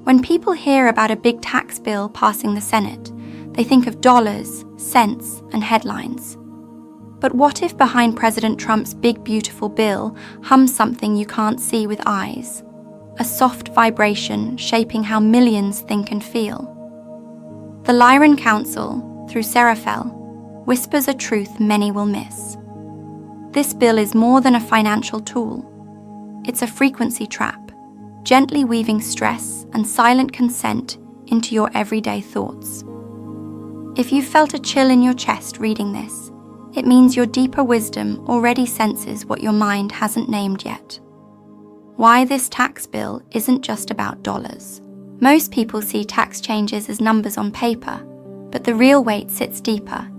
When people hear about a big tax bill passing the Senate, they think of dollars, cents, and headlines. But what if behind President Trump's big beautiful bill hums something you can't see with eyes? A soft vibration shaping how millions think and feel. The Lyran Council, through Seraphelle, whispers a truth many will miss. This bill is more than a financial tool. It's a frequency trap, gently weaving stress and silent consent into your everyday thoughts. If you felt a chill in your chest reading this, it means your deeper wisdom already senses what your mind hasn't named yet. Why this tax bill isn't just about dollars. Most people see tax changes as numbers on paper, but the real weight sits deeper,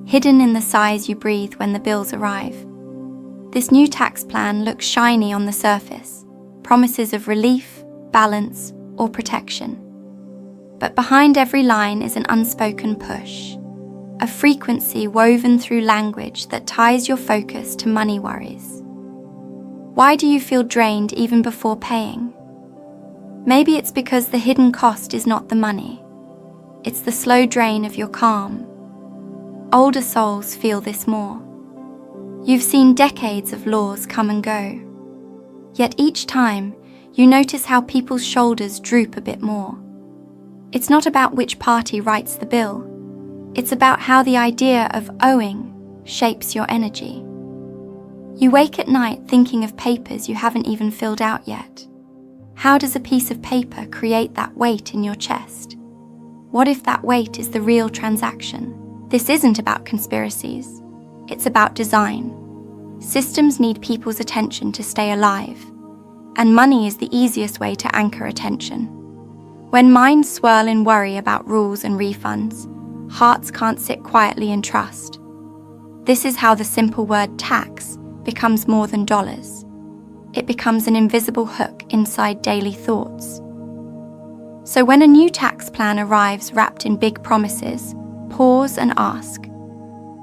hidden in the sighs you breathe when the bills arrive. This new tax plan looks shiny on the surface, promises of relief, balance, or protection. But behind every line is an unspoken push, a frequency woven through language that ties your focus to money worries. Why do you feel drained even before paying? Maybe it's because the hidden cost is not the money. It's the slow drain of your calm. Older souls feel this more. You've seen decades of laws come and go. Yet each time, you notice how people's shoulders droop a bit more. It's not about which party writes the bill. It's about how the idea of owing shapes your energy. You wake at night thinking of papers you haven't even filled out yet. How does a piece of paper create that weight in your chest? What if that weight is the real transaction? This isn't about conspiracies. It's about design. Systems need people's attention to stay alive, and money is the easiest way to anchor attention. When minds swirl in worry about rules and refunds, hearts can't sit quietly in trust. This is how the simple word tax becomes more than dollars. It becomes an invisible hook inside daily thoughts. So when a new tax plan arrives wrapped in big promises, pause and ask,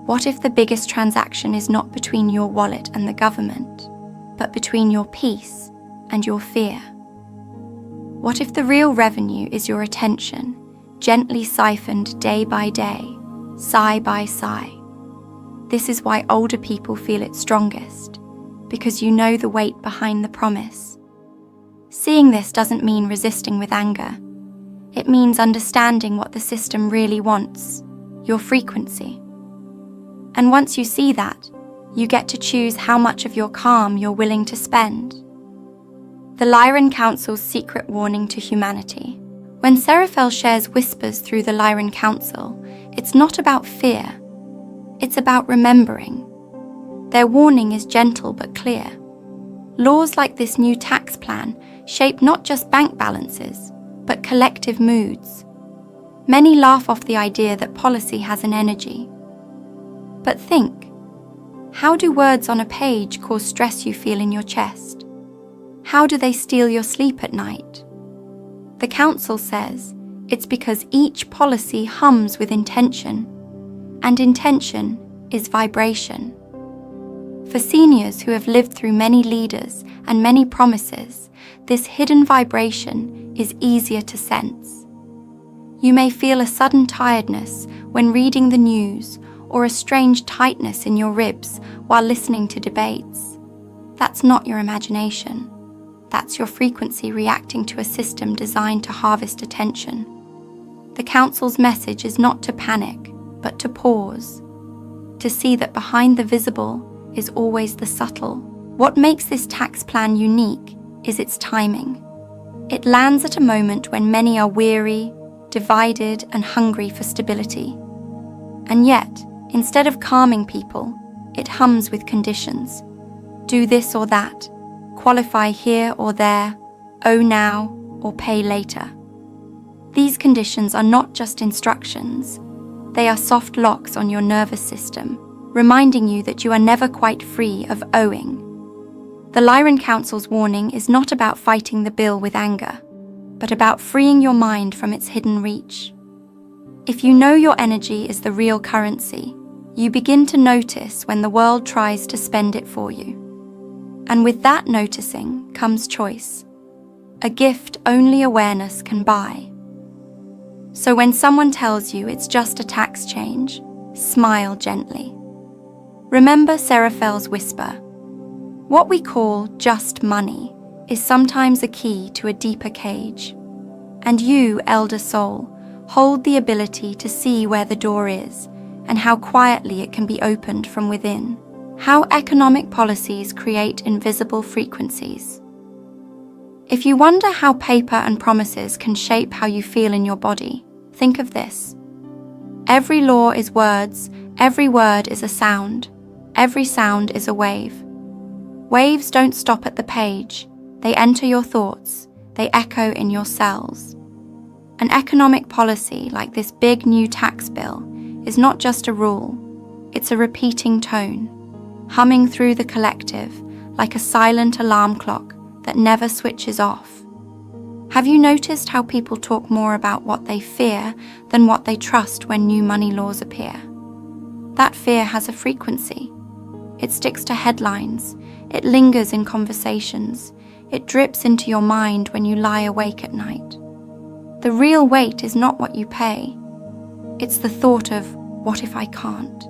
what if the biggest transaction is not between your wallet and the government, but between your peace and your fear? What if the real revenue is your attention, gently siphoned day by day, sigh by sigh? This is why older people feel it strongest, because you know the weight behind the promise. Seeing this doesn't mean resisting with anger. It means understanding what the system really wants, your frequency. And once you see that, you get to choose how much of your calm you're willing to spend. The Lyran Council's secret warning to humanity. When Seraphelle shares whispers through the Lyran Council, it's not about fear. It's about remembering. Their warning is gentle but clear. Laws like this new tax plan shape not just bank balances, but collective moods. Many laugh off the idea that policy has an energy. But think, how do words on a page cause stress you feel in your chest? How do they steal your sleep at night? The Council says it's because each policy hums with intention, and intention is vibration. For seniors who have lived through many leaders and many promises, this hidden vibration is easier to sense. You may feel a sudden tiredness when reading the news, or a strange tightness in your ribs while listening to debates. That's not your imagination. That's your frequency reacting to a system designed to harvest attention. The Council's message is not to panic, but to pause, to see that behind the visible is always the subtle. What makes this tax plan unique is its timing. It lands at a moment when many are weary, divided, and hungry for stability. And yet, instead of calming people, it hums with conditions. Do this or that, qualify here or there, owe now or pay later. These conditions are not just instructions. They are soft locks on your nervous system, reminding you that you are never quite free of owing. The Lyran Council's warning is not about fighting the bill with anger, but about freeing your mind from its hidden reach. If you know your energy is the real currency, you begin to notice when the world tries to spend it for you. And with that noticing comes choice. a gift only awareness can buy. So when someone tells you it's just a tax change, smile gently. Remember Seraphelle's whisper. What we call just money is sometimes a key to a deeper cage. And you, elder soul, hold the ability to see where the door is and how quietly it can be opened from within. How economic policies create invisible frequencies. If you wonder how paper and promises can shape how you feel in your body, think of this. Every law is words, every word is a sound, every sound is a wave. Waves don't stop at the page, they enter your thoughts, they echo in your cells. An economic policy like this big new tax bill is not just a rule, it's a repeating tone, humming through the collective like a silent alarm clock that never switches off. Have you noticed how people talk more about what they fear than what they trust when new money laws appear? That fear has a frequency. It sticks to headlines, it lingers in conversations, it drips into your mind when you lie awake at night. The real weight is not what you pay. It's the thought of, what if I can't?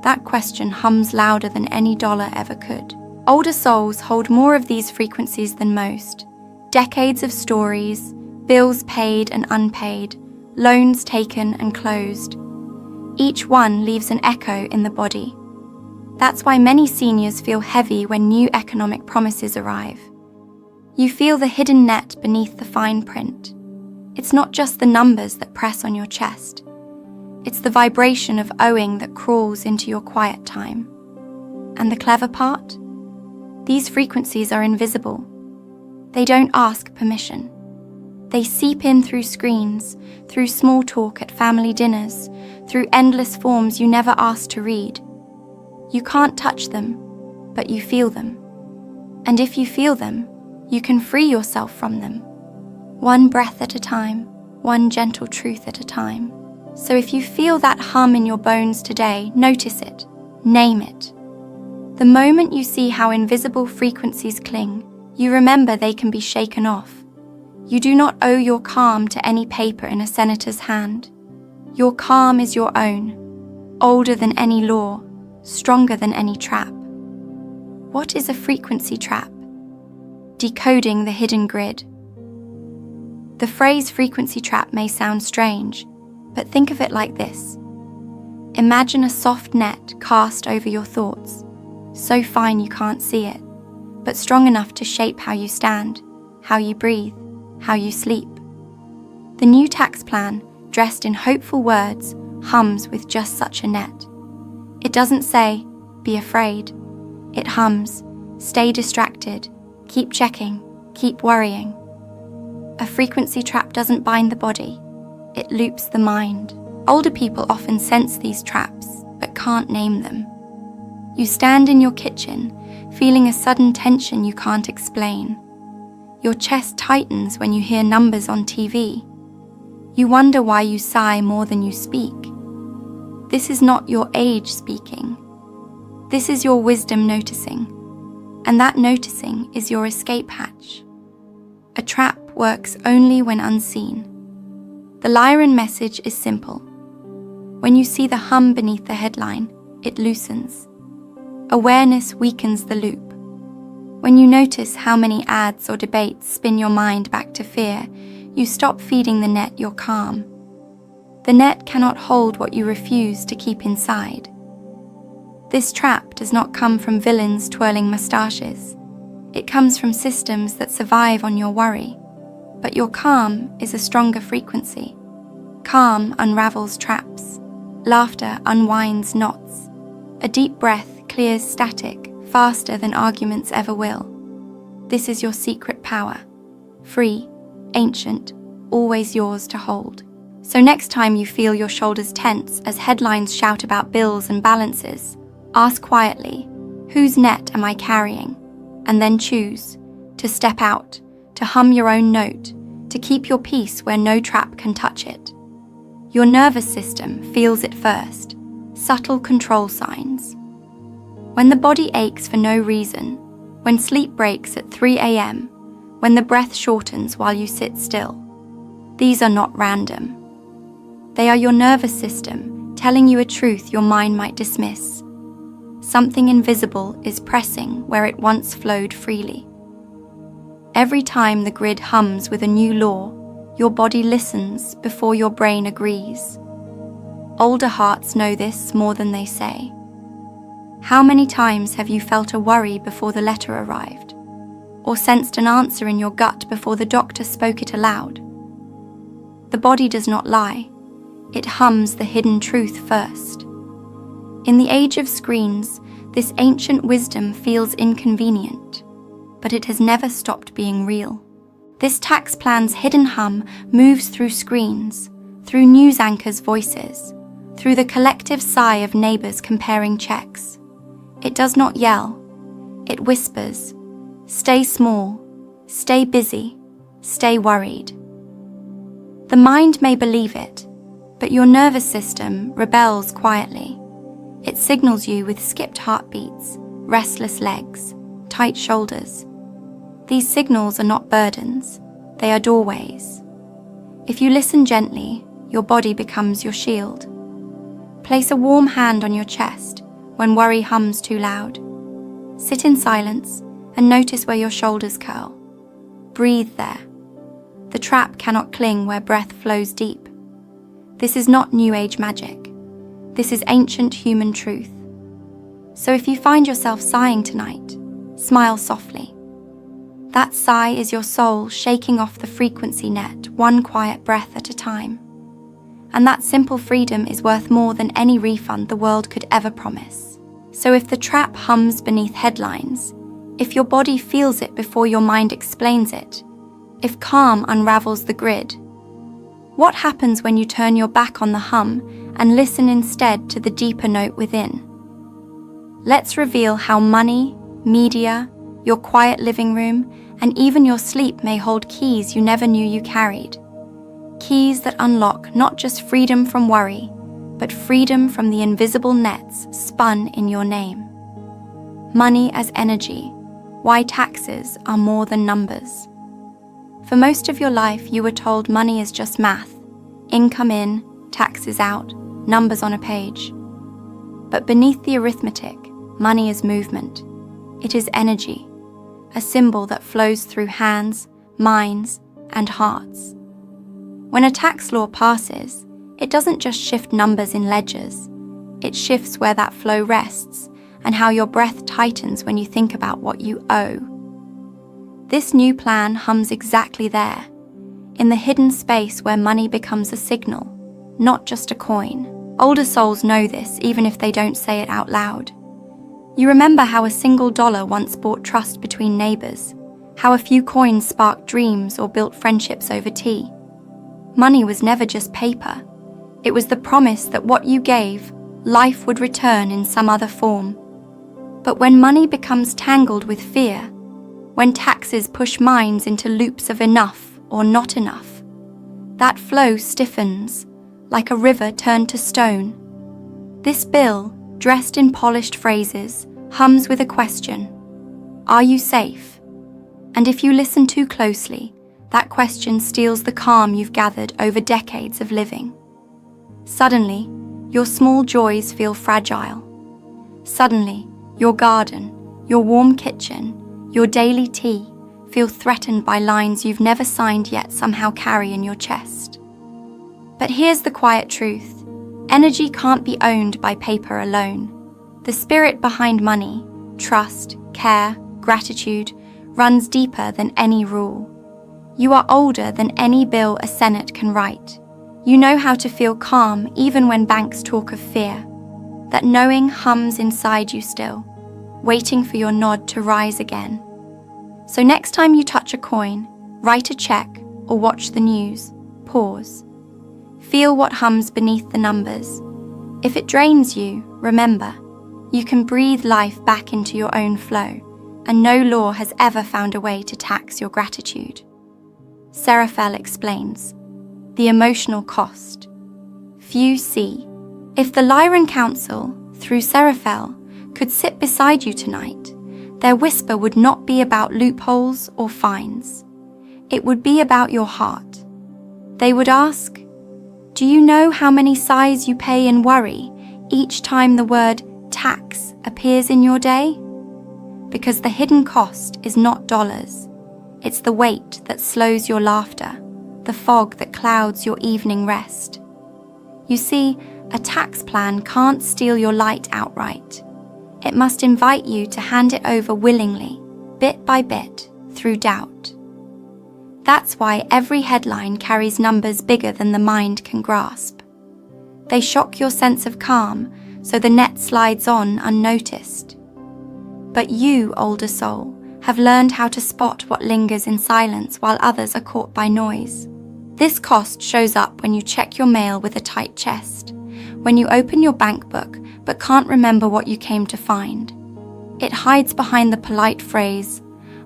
That question hums louder than any dollar ever could. Older souls hold more of these frequencies than most. Decades of stories, bills paid and unpaid, loans taken and closed. Each one leaves an echo in the body. That's why many seniors feel heavy when new economic promises arrive. You feel the hidden net beneath the fine print. It's not just the numbers that press on your chest. It's the vibration of owing that crawls into your quiet time. And the clever part? These frequencies are invisible. They don't ask permission. They seep in through screens, through small talk at family dinners, through endless forms you never asked to read. You can't touch them, but you feel them. And if you feel them, you can free yourself from them. One breath at a time, one gentle truth at a time. So if you feel that hum in your bones today, notice it, name it. The moment you see how invisible frequencies cling, you remember they can be shaken off. You do not owe your calm to any paper in a senator's hand. Your calm is your own, older than any law, stronger than any trap. What is a frequency trap? Decoding the hidden grid. The phrase frequency trap may sound strange, but think of it like this. Imagine a soft net cast over your thoughts, so fine you can't see it, but strong enough to shape how you stand, how you breathe, how you sleep. The new tax plan, dressed in hopeful words, hums with just such a net. It doesn't say, be afraid. It hums, stay distracted, keep checking, keep worrying. A frequency trap doesn't bind the body, it loops the mind. Older people often sense these traps, but can't name them. You stand in your kitchen, feeling a sudden tension you can't explain. Your chest tightens when you hear numbers on TV. You wonder why you sigh more than you speak. This is not your age speaking. This is your wisdom noticing. And that noticing is your escape hatch. A trap works only when unseen. The Lyran message is simple. When you see the hum beneath the headline, it loosens. Awareness weakens the loop. When you notice how many ads or debates spin your mind back to fear, you stop feeding the net your calm. The net cannot hold what you refuse to keep inside. This trap does not come from villains twirling moustaches. It comes from systems that survive on your worry. But your calm is a stronger frequency. Calm unravels traps. Laughter unwinds knots. A deep breath clears static faster than arguments ever will. This is your secret power. Free, ancient, always yours to hold. So next time you feel your shoulders tense as headlines shout about bills and balances, ask quietly, whose net am I carrying? And then choose to step out, to hum your own note, to keep your peace where no trap can touch it. Your nervous system feels it first, subtle control signs. When the body aches for no reason, when sleep breaks at 3 a.m., when the breath shortens while you sit still. These are not random. They are your nervous system telling you a truth your mind might dismiss. Something invisible is pressing where it once flowed freely. Every time the grid hums with a new law, your body listens before your brain agrees. Older hearts know this more than they say. How many times have you felt a worry before the letter arrived? Or sensed an answer in your gut before the doctor spoke it aloud? The body does not lie. It hums the hidden truth first. In the age of screens, this ancient wisdom feels inconvenient, but it has never stopped being real. This tax plan's hidden hum moves through screens, through news anchors' voices, through the collective sigh of neighbors comparing checks. It does not yell. It whispers, "Stay small, stay busy, stay worried." The mind may believe it, but your nervous system rebels quietly. It signals you with skipped heartbeats, restless legs, tight shoulders. These signals are not burdens, they are doorways. If you listen gently, your body becomes your shield. Place a warm hand on your chest when worry hums too loud. Sit in silence and notice where your shoulders curl. Breathe there. The trap cannot cling where breath flows deep. This is not New Age magic. This is ancient human truth. So if you find yourself sighing tonight, smile softly. That sigh is your soul shaking off the frequency net, one quiet breath at a time. And that simple freedom is worth more than any refund the world could ever promise. So if the trap hums beneath headlines, if your body feels it before your mind explains it, if calm unravels the grid, what happens when you turn your back on the hum and listen instead to the deeper note within? Let's reveal how money, media, your quiet living room, and even your sleep may hold keys you never knew you carried. Keys that unlock not just freedom from worry, but freedom from the invisible nets spun in your name. Money as energy, why taxes are more than numbers. For most of your life, you were told money is just math, income in, taxes out, numbers on a page. But beneath the arithmetic, money is movement. It is energy, a symbol that flows through hands, minds, and hearts. When a tax law passes, it doesn't just shift numbers in ledgers. It shifts where that flow rests and how your breath tightens when you think about what you owe. This new plan hums exactly there, in the hidden space where money becomes a signal, not just a coin. Older souls know this even if they don't say it out loud. You remember how a single dollar once bought trust between neighbors, how a few coins sparked dreams or built friendships over tea. Money was never just paper. It was the promise that what you gave, life would return in some other form. But when money becomes tangled with fear, when taxes push minds into loops of enough or not enough, that flow stiffens, like a river turned to stone. This bill, dressed in polished phrases, hums with a question. Are you safe? And if you listen too closely, that question steals the calm you've gathered over decades of living. Suddenly, your small joys feel fragile. Suddenly, your garden, your warm kitchen, your daily tea feel threatened by lines you've never signed yet somehow carry in your chest. But here's the quiet truth. Energy can't be owned by paper alone. The spirit behind money, trust, care, gratitude, runs deeper than any rule. You are older than any bill a Senate can write. You know how to feel calm even when banks talk of fear. That knowing hums inside you still, waiting for your nod to rise again. So next time you touch a coin, write a check, or watch the news, pause. Feel what hums beneath the numbers. If it drains you, remember, you can breathe life back into your own flow, and no law has ever found a way to tax your gratitude. Seraphelle explains, the emotional cost. Few see. If the Lyran Council, through Seraphelle, could sit beside you tonight, their whisper would not be about loopholes or fines. It would be about your heart. They would ask, do you know how many sighs you pay in worry each time the word tax appears in your day? Because the hidden cost is not dollars. It's the weight that slows your laughter, the fog that clouds your evening rest. You see, a tax plan can't steal your light outright. It must invite you to hand it over willingly, bit by bit, through doubt. That's why every headline carries numbers bigger than the mind can grasp. They shock your sense of calm, so the net slides on unnoticed. But you, older soul, have learned how to spot what lingers in silence while others are caught by noise. This cost shows up when you check your mail with a tight chest, when you open your bank book but can't remember what you came to find. It hides behind the polite phrase,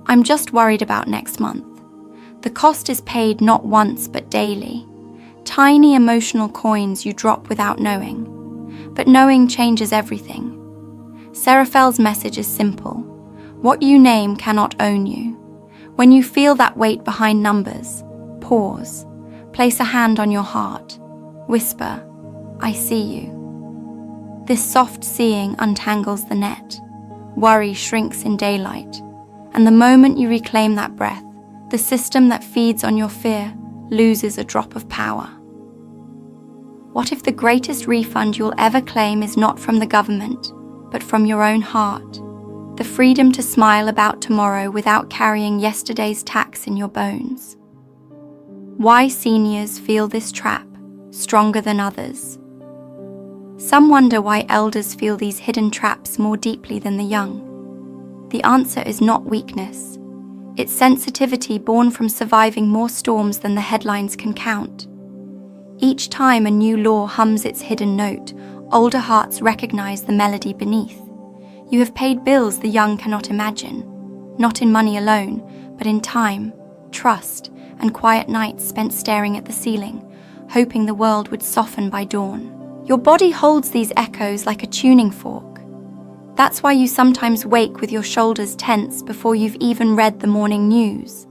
"I'm just worried about next month." The cost is paid not once but daily. Tiny emotional coins you drop without knowing. But knowing changes everything. Seraphelle's message is simple. What you name cannot own you. When you feel that weight behind numbers, pause. Place a hand on your heart. Whisper, "I see you." This soft seeing untangles the net. Worry shrinks in daylight. And the moment you reclaim that breath, the system that feeds on your fear loses a drop of power. What if the greatest refund you'll ever claim is not from the government, but from your own heart? The freedom to smile about tomorrow without carrying yesterday's tax in your bones. Why seniors feel this trap stronger than others. Some wonder why elders feel these hidden traps more deeply than the young. The answer is not weakness. It's sensitivity born from surviving more storms than the headlines can count. Each time a new law hums its hidden note, older hearts recognize the melody beneath. You have paid bills the young cannot imagine, not in money alone, but in time, trust, and quiet nights spent staring at the ceiling, hoping the world would soften by dawn. Your body holds these echoes like a tuning fork. That's why you sometimes wake with your shoulders tense before you've even read the morning news.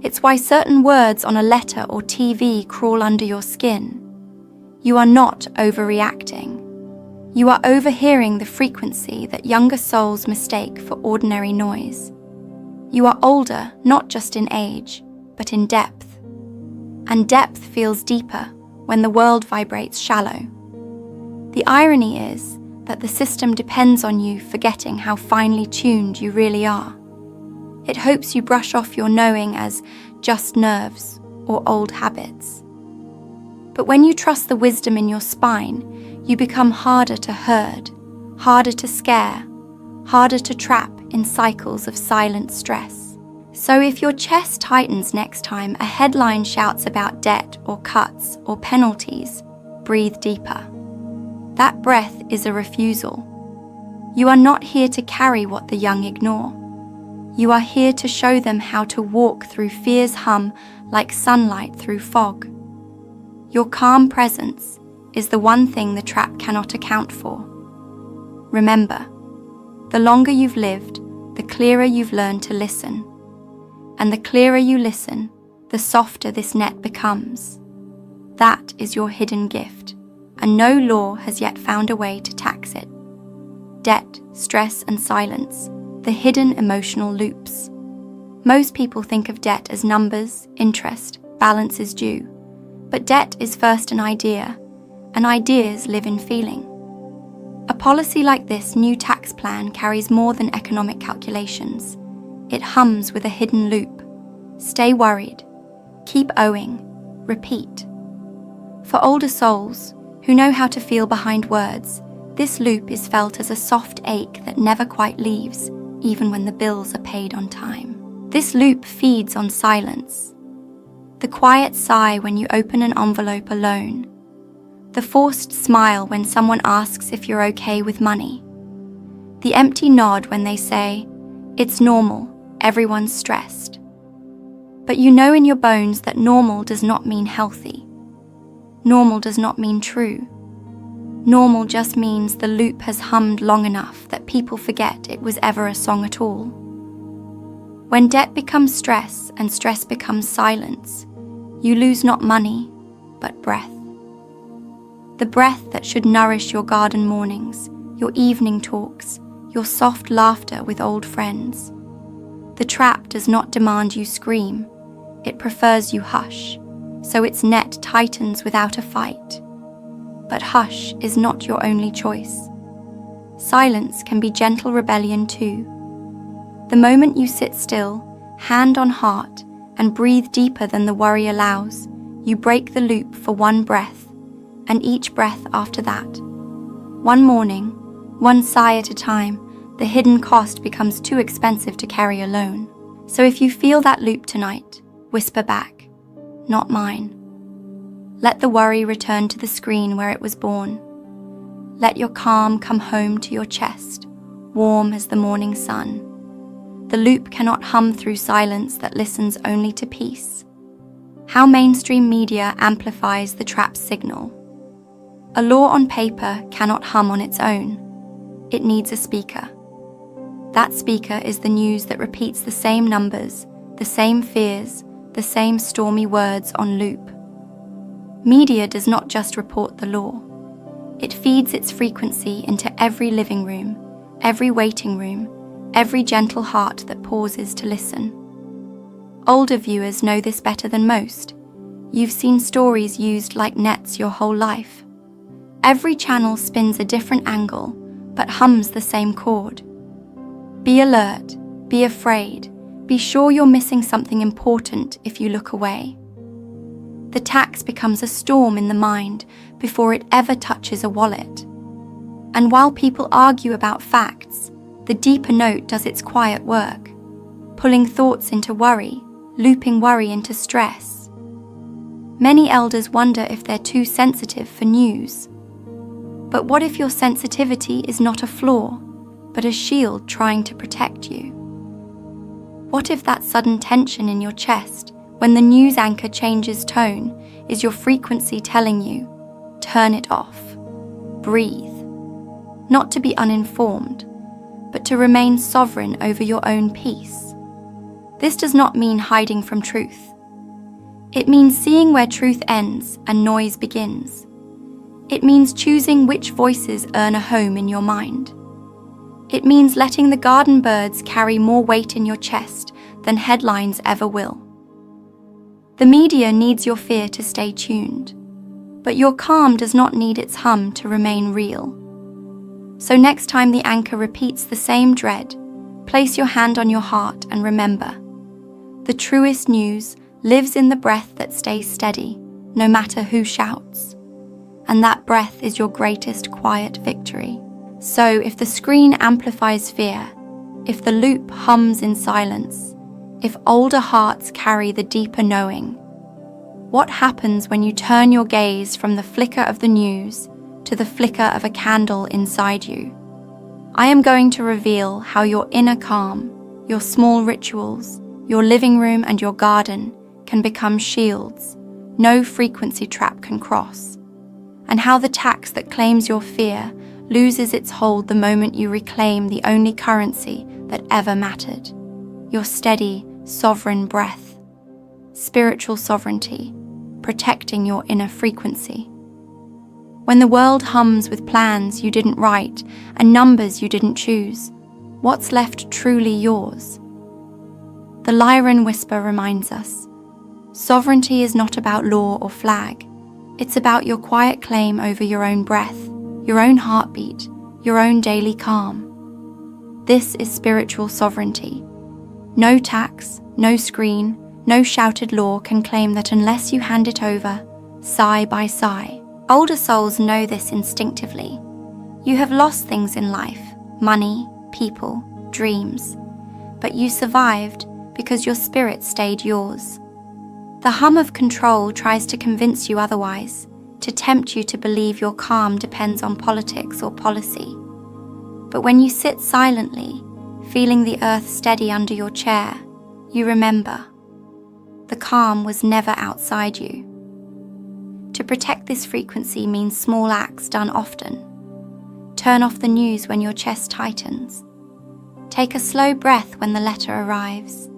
It's why certain words on a letter or TV crawl under your skin. You are not overreacting. You are overhearing the frequency that younger souls mistake for ordinary noise. You are older, not just in age, but in depth. And depth feels deeper when the world vibrates shallow. The irony is that the system depends on you forgetting how finely tuned you really are. It hopes you brush off your knowing as just nerves or old habits. But when you trust the wisdom in your spine, you become harder to herd, harder to scare, harder to trap in cycles of silent stress. So if your chest tightens next time a headline shouts about debt or cuts or penalties, breathe deeper. That breath is a refusal. You are not here to carry what the young ignore. You are here to show them how to walk through fear's hum like sunlight through fog. Your calm presence is the one thing the trap cannot account for. Remember, the longer you've lived, the clearer you've learned to listen. And the clearer you listen, the softer this net becomes. That is your hidden gift, and no law has yet found a way to tax it. Debt, stress, and silence, the hidden emotional loops. Most people think of debt as numbers, interest, balances due. But debt is first an idea, and ideas live in feeling. A policy like this new tax plan carries more than economic calculations. It hums with a hidden loop. Stay worried. Keep owing. Repeat. For older souls, who know how to feel behind words, this loop is felt as a soft ache that never quite leaves, even when the bills are paid on time. This loop feeds on silence. The quiet sigh when you open an envelope alone. The forced smile when someone asks if you're okay with money. The empty nod when they say, "It's normal, everyone's stressed." But you know in your bones that normal does not mean healthy. Normal does not mean true. Normal just means the loop has hummed long enough that people forget it was ever a song at all. When debt becomes stress and stress becomes silence, you lose not money, but breath. The breath that should nourish your garden mornings, your evening talks, your soft laughter with old friends. The trap does not demand you scream, it prefers you hush, so its net tightens without a fight. But hush is not your only choice. Silence can be gentle rebellion too. The moment you sit still, hand on heart, and breathe deeper than the worry allows, you break the loop for one breath, and each breath after that. One morning, one sigh at a time, the hidden cost becomes too expensive to carry alone. So if you feel that loop tonight, whisper back, "Not mine." Let the worry return to the screen where it was born. Let your calm come home to your chest, warm as the morning sun. The loop cannot hum through silence that listens only to peace. How mainstream media amplifies the trap's signal. A law on paper cannot hum on its own. It needs a speaker. That speaker is the news that repeats the same numbers, the same fears, the same stormy words on loop. Media does not just report the law. It feeds its frequency into every living room, every waiting room, every gentle heart that pauses to listen. Older viewers know this better than most. You've seen stories used like nets your whole life. Every channel spins a different angle, but hums the same chord. Be alert, be afraid, be sure you're missing something important if you look away. The tax becomes a storm in the mind before it ever touches a wallet. And while people argue about facts, the deeper note does its quiet work, pulling thoughts into worry, looping worry into stress. Many elders wonder if they're too sensitive for news. But what if your sensitivity is not a flaw, but a shield trying to protect you? What if that sudden tension in your chest when the news anchor changes tone is your frequency telling you, turn it off, breathe, not to be uninformed, but to remain sovereign over your own peace? This does not mean hiding from truth. It means seeing where truth ends and noise begins. It means choosing which voices earn a home in your mind. It means letting the garden birds carry more weight in your chest than headlines ever will. The media needs your fear to stay tuned, but your calm does not need its hum to remain real. So next time the anchor repeats the same dread, place your hand on your heart and remember, the truest news lives in the breath that stays steady, no matter who shouts. And that breath is your greatest quiet victory. So if the screen amplifies fear, if the loop hums in silence, if older hearts carry the deeper knowing, what happens when you turn your gaze from the flicker of the news to the flicker of a candle inside you? I am going to reveal how your inner calm, your small rituals, your living room and your garden can become shields no frequency trap can cross, and how the tax that claims your fear loses its hold the moment you reclaim the only currency that ever mattered, your steady, sovereign breath, spiritual sovereignty, protecting your inner frequency. When the world hums with plans you didn't write and numbers you didn't choose, what's left truly yours? The Lyran whisper reminds us, sovereignty is not about law or flag. It's about your quiet claim over your own breath, your own heartbeat, your own daily calm. This is spiritual sovereignty. No tax, no screen, no shouted law can claim that unless you hand it over, sigh by sigh. Older souls know this instinctively. You have lost things in life, money, people, dreams, but you survived because your spirit stayed yours. The hum of control tries to convince you otherwise, to tempt you to believe your calm depends on politics or policy. But when you sit silently, feeling the earth steady under your chair, you remember, the calm was never outside you. To protect this frequency means small acts done often. Turn off the news when your chest tightens. Take a slow breath when the letter arrives.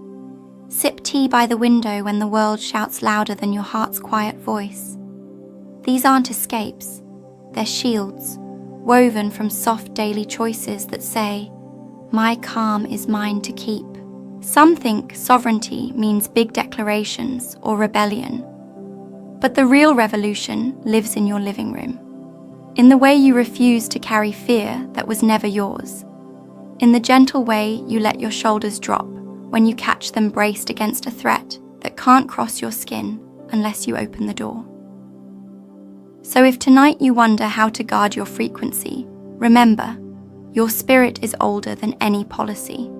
Sip tea by the window when the world shouts louder than your heart's quiet voice. These aren't escapes, they're shields, woven from soft daily choices that say, "My calm is mine to keep." Some think sovereignty means big declarations or rebellion. But the real revolution lives in your living room, in the way you refuse to carry fear that was never yours, in the gentle way you let your shoulders drop when you catch them braced against a threat that can't cross your skin unless you open the door. So if tonight you wonder how to guard your frequency, remember, your spirit is older than any policy.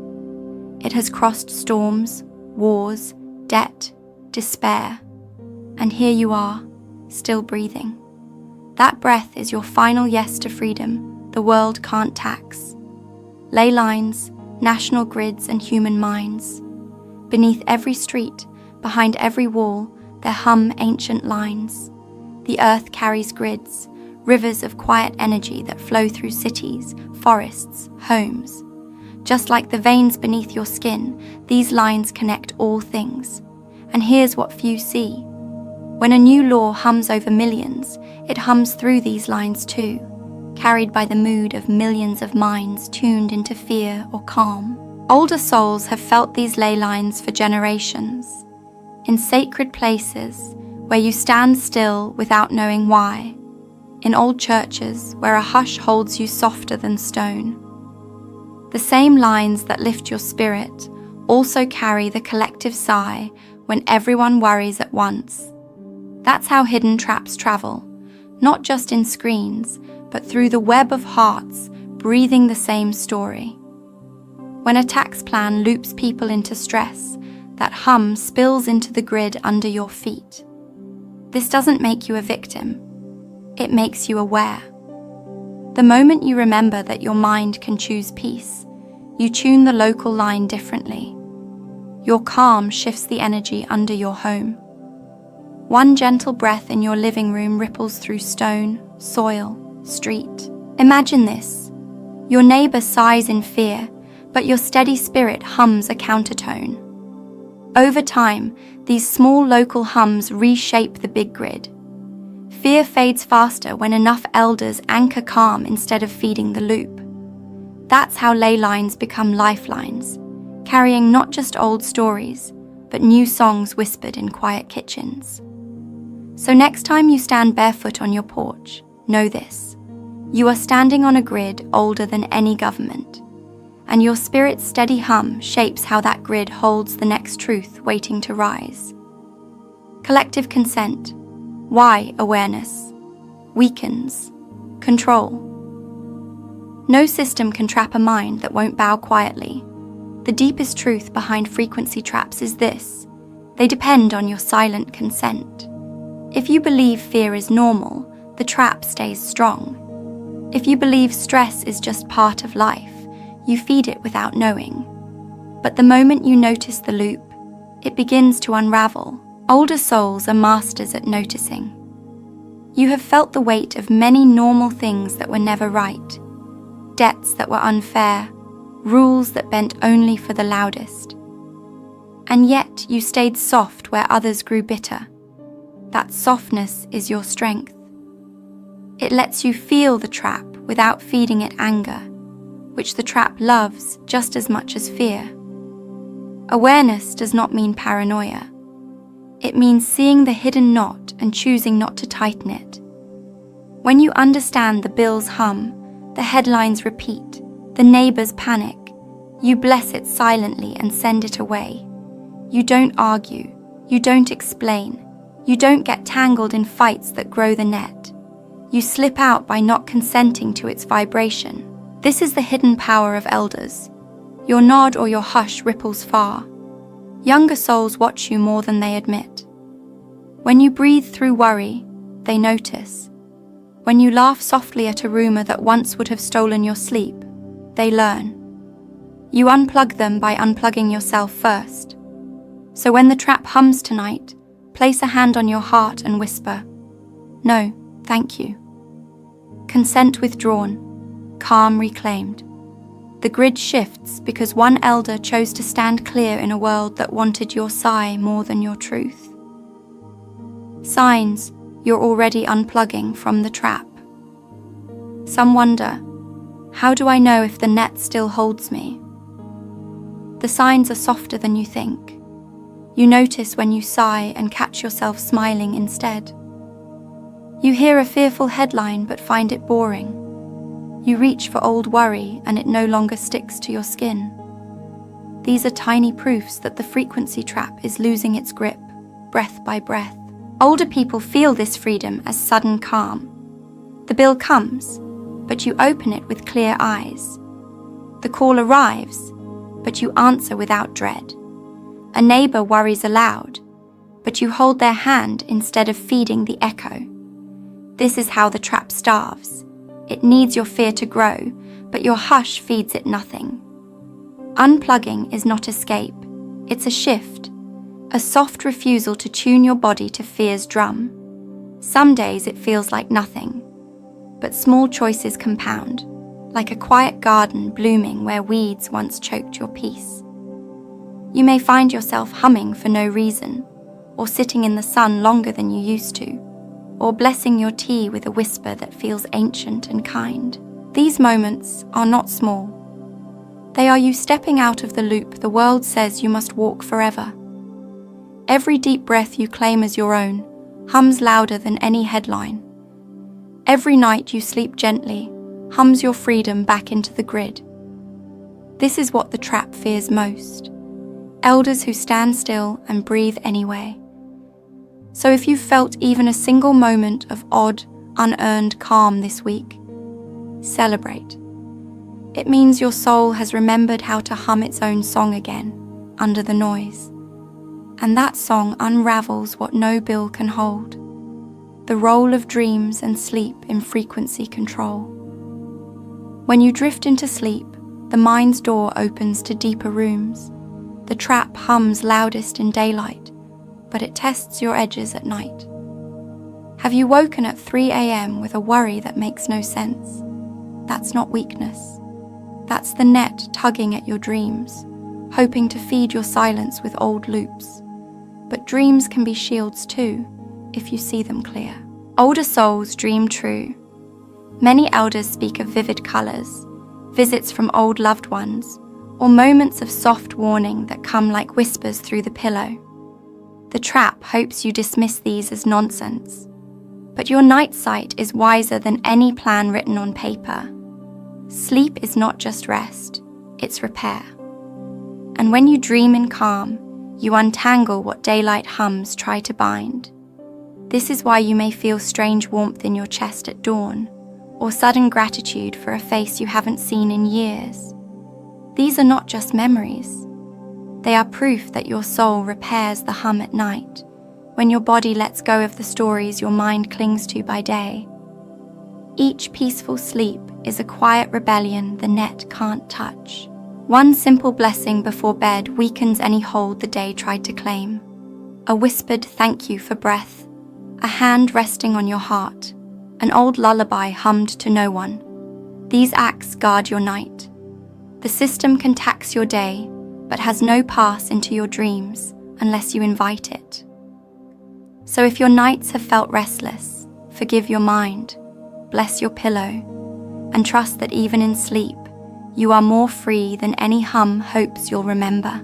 It has crossed storms, wars, debt, despair, and here you are, still breathing. That breath is your final yes to freedom the world can't tax. Ley lines, national grids and human minds. Beneath every street, behind every wall, there hum ancient lines. The earth carries grids, rivers of quiet energy that flow through cities, forests, homes. Just like the veins beneath your skin, these lines connect all things. And here's what few see. When a new law hums over millions, it hums through these lines too, carried by the mood of millions of minds tuned into fear or calm. Older souls have felt these ley lines for generations. In sacred places, where you stand still without knowing why. In old churches, where a hush holds you softer than stone. The same lines that lift your spirit also carry the collective sigh when everyone worries at once. That's how hidden traps travel, not just in screens, but through the web of hearts breathing the same story. When a tax plan loops people into stress, that hum spills into the grid under your feet. This doesn't make you a victim. It makes you aware. The moment you remember that your mind can choose peace, you tune the local line differently. Your calm shifts the energy under your home. One gentle breath in your living room ripples through stone, soil, street. Imagine this. Your neighbor sighs in fear, but your steady spirit hums a countertone. Over time, these small local hums reshape the big grid. Fear fades faster when enough elders anchor calm instead of feeding the loop. That's how ley lines become lifelines, carrying not just old stories, but new songs whispered in quiet kitchens. So next time you stand barefoot on your porch, know this. You are standing on a grid older than any government, and your spirit's steady hum shapes how that grid holds the next truth waiting to rise. Collective consent. Why awareness? Weakens. Control. No system can trap a mind that won't bow quietly. The deepest truth behind frequency traps is this: they depend on your silent consent. If you believe fear is normal, the trap stays strong. If you believe stress is just part of life, you feed it without knowing. But the moment you notice the loop, it begins to unravel. Older souls are masters at noticing. You have felt the weight of many normal things that were never right, debts that were unfair, rules that bent only for the loudest. And yet you stayed soft where others grew bitter. That softness is your strength. It lets you feel the trap without feeding it anger, which the trap loves just as much as fear. Awareness does not mean paranoia. It means seeing the hidden knot and choosing not to tighten it. When you understand the bills hum, the headlines repeat, the neighbors panic, you bless it silently and send it away. You don't argue, you don't explain, you don't get tangled in fights that grow the net. You slip out by not consenting to its vibration. This is the hidden power of elders. Your nod or your hush ripples far. Younger souls watch you more than they admit. When you breathe through worry, they notice. When you laugh softly at a rumor that once would have stolen your sleep, they learn. You unplug them by unplugging yourself first. So when the trap hums tonight, place a hand on your heart and whisper, "No, thank you." Consent withdrawn, calm reclaimed. The grid shifts because one elder chose to stand clear in a world that wanted your sigh more than your truth. Signs you're already unplugging from the trap. Some wonder, how do I know if the net still holds me? The signs are softer than you think. You notice when you sigh and catch yourself smiling instead. You hear a fearful headline but find it boring. You reach for old worry and it no longer sticks to your skin. These are tiny proofs that the frequency trap is losing its grip, breath by breath. Older people feel this freedom as sudden calm. The bill comes, but you open it with clear eyes. The call arrives, but you answer without dread. A neighbor worries aloud, but you hold their hand instead of feeding the echo. This is how the trap starves. It needs your fear to grow, but your hush feeds it nothing. Unplugging is not escape, it's a shift, a soft refusal to tune your body to fear's drum. Some days it feels like nothing, but small choices compound, like a quiet garden blooming where weeds once choked your peace. You may find yourself humming for no reason, or sitting in the sun longer than you used to, or blessing your tea with a whisper that feels ancient and kind. These moments are not small. They are you stepping out of the loop the world says you must walk forever. Every deep breath you claim as your own hums louder than any headline. Every night you sleep gently hums your freedom back into the grid. This is what the trap fears most. Elders who stand still and breathe anyway. So if you've felt even a single moment of odd, unearned calm this week, celebrate. It means your soul has remembered how to hum its own song again, under the noise. And that song unravels what no bill can hold, the role of dreams and sleep in frequency control. When you drift into sleep, the mind's door opens to deeper rooms. The trap hums loudest in daylight, but it tests your edges at night. Have you woken at 3 a.m. with a worry that makes no sense? That's not weakness. That's the net tugging at your dreams, hoping to feed your silence with old loops. But dreams can be shields too, if you see them clear. Older souls dream true. Many elders speak of vivid colors, visits from old loved ones, or moments of soft warning that come like whispers through the pillow. The trap hopes you dismiss these as nonsense, but your night sight is wiser than any plan written on paper. Sleep is not just rest, it's repair. And when you dream in calm, you untangle what daylight hums try to bind. This is why you may feel strange warmth in your chest at dawn, or sudden gratitude for a face you haven't seen in years. These are not just memories. They are proof that your soul repairs the hum at night, when your body lets go of the stories your mind clings to by day. Each peaceful sleep is a quiet rebellion the net can't touch. One simple blessing before bed weakens any hold the day tried to claim. A whispered thank you for breath, a hand resting on your heart, an old lullaby hummed to no one. These acts guard your night. The system can tax your day, but has no pass into your dreams unless you invite it. So if your nights have felt restless, forgive your mind, bless your pillow, and trust that even in sleep, you are more free than any hum hopes you'll remember.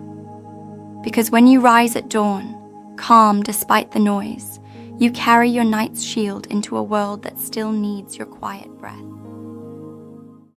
Because when you rise at dawn, calm despite the noise, you carry your night's shield into a world that still needs your quiet breath.